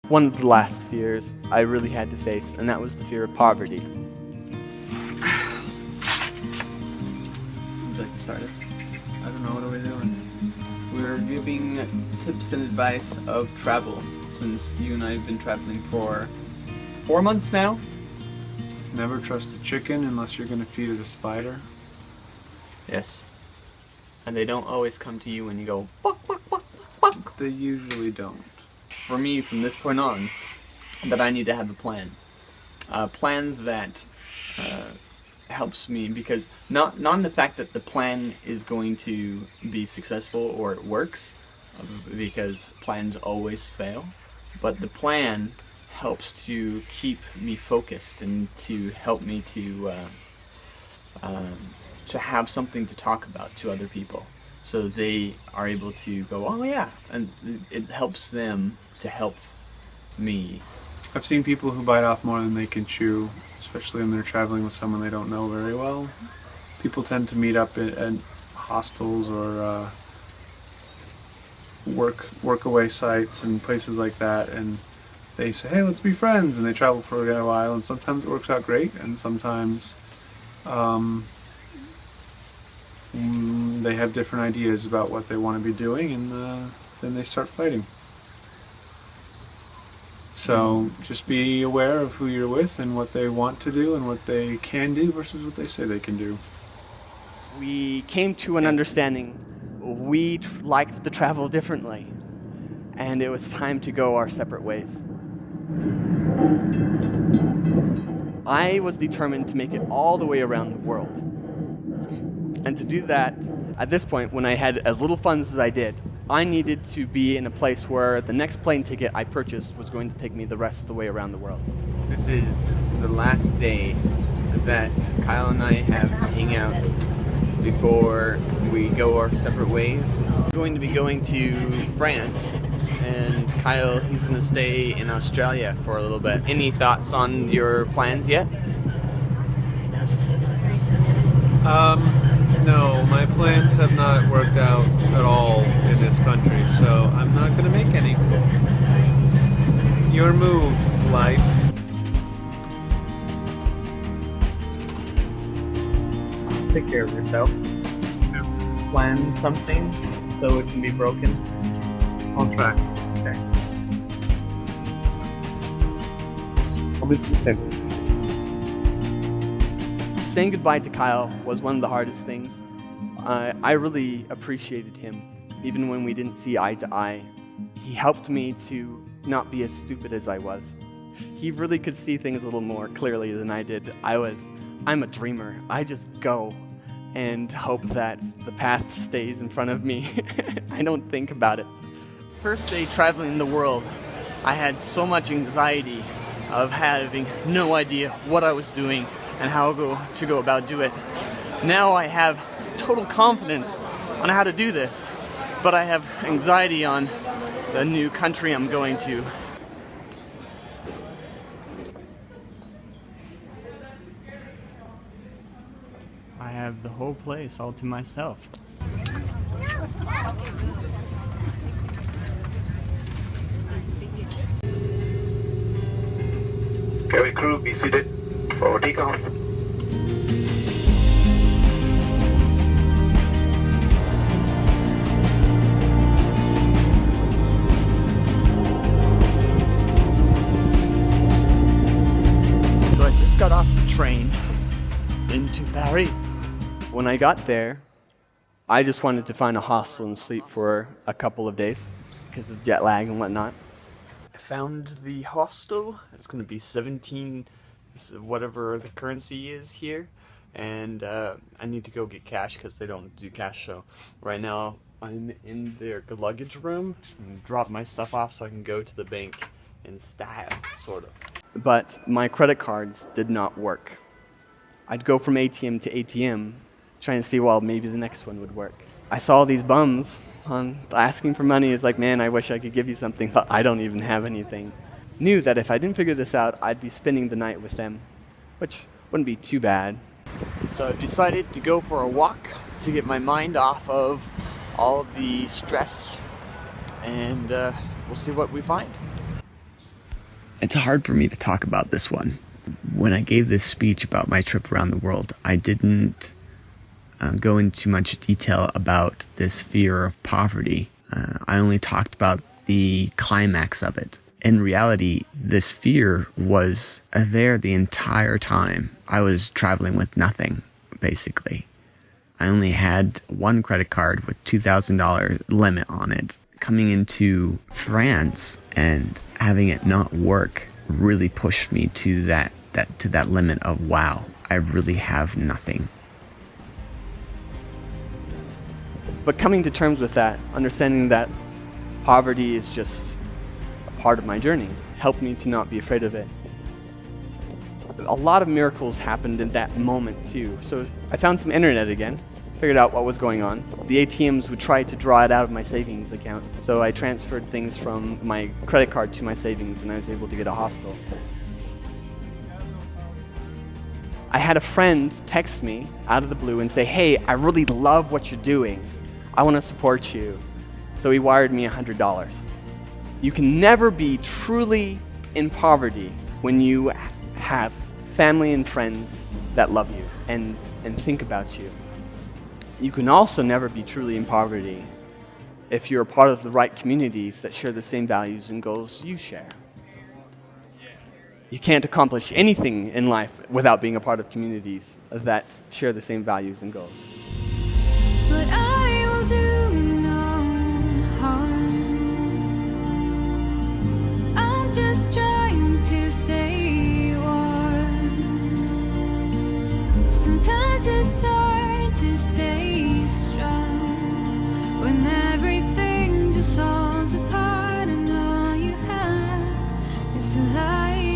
One of the last fears I really had to face, and that was the fear of poverty. Would you like to start us? I don't know, what are we doing? We're giving tips and advice of travel, since you and I have been traveling for 4 months now. Never trust a chicken unless you're going to feed it a spider. Yes. And they don't always come to you when you go, buck, buck, buck, buck, buck. They usually don't. For me, from this point on, that I need to have a plan. A plan that helps me, because not in the fact that the plan is going to be successful or it works, because plans always fail, but the plan helps to keep me focused and to help me to have something to talk about to other people, so they are able to go, oh yeah, and it helps them to help me. I've seen people who bite off more than they can chew, especially when they're traveling with someone they don't know very well. People tend to meet up at hostels or work-away sites and places like that, and they say, hey, let's be friends, and they travel for a while, and sometimes it works out great, and sometimes they have different ideas about what they want to be doing, and then they start fighting. So just be aware of who you're with and what they want to do and what they can do versus what they say they can do. We came to an understanding. We liked the travel differently, and it was time to go our separate ways. I was determined to make it all the way around the world. And to do that, at this point, when I had as little funds as I did, I needed to be in a place where the next plane ticket I purchased was going to take me the rest of the way around the world. This is the last day that Kyle and I have to hang out before we go our separate ways. We're going to be going to France, and Kyle, he's going to stay in Australia for a little bit. Any thoughts on your plans yet? No, my plans have not worked out at all in this country, so I'm not going to make any. Your move, life. Take care of yourself. Plan something so it can be broken. On track. Okay. I'll be some Saying goodbye to Kyle was one of the hardest things. I really appreciated him, even when we didn't see eye to eye. He helped me to not be as stupid as I was. He really could see things a little more clearly than I did. I'm a dreamer. I just go and hope that the path stays in front of me. I don't think about it. First day traveling the world, I had so much anxiety of having no idea what I was doing and how to go about do it. Now I have total confidence on how to do this, but I have anxiety on the new country I'm going to. I have the whole place all to myself. Cabin crew, be seated for takeoff. So I just got off the train into Paris. When I got there, I just wanted to find a hostel and sleep for a couple of days because of jet lag and whatnot. I found the hostel. It's going to be 17, whatever the currency is here, and I need to go get cash because they don't do cash. So right now I'm in their luggage room and drop my stuff off so I can go to the bank in style, sort of. But my credit cards did not work. I'd go from ATM to ATM trying to see, well, maybe the next one would work. I saw these bums asking for money. It's like, man, I wish I could give you something, but I don't even have anything. Knew that if I didn't figure this out, I'd be spending the night with them, which wouldn't be too bad. So I've decided to go for a walk to get my mind off of all the stress, and we'll see what we find. It's hard for me to talk about this one. When I gave this speech about my trip around the world, I didn't go into much detail about this fear of poverty. I only talked about the climax of it. In reality, this fear was there the entire time. I was traveling with nothing, basically. I only had one credit card with $2,000 limit on it. Coming into France and having it not work really pushed me to that limit of, wow, I really have nothing. But coming to terms with that, understanding that poverty is just a part of my journey, helped me to not be afraid of it. A lot of miracles happened in that moment too. So I found some internet again, figured out what was going on. The ATMs would try to draw it out of my savings account. So I transferred things from my credit card to my savings and I was able to get a hostel. I had a friend text me out of the blue and say, hey, I really love what you're doing. I want to support you. So he wired me $100. You can never be truly in poverty when you have family and friends that love you and think about you. You can also never be truly in poverty if you're a part of the right communities that share the same values and goals you share. You can't accomplish anything in life without being a part of communities that share the same values and goals. But I will do no harm. I'm just trying to stay warm. Sometimes it's hard to stay strong when everything just falls apart and all you have is a light.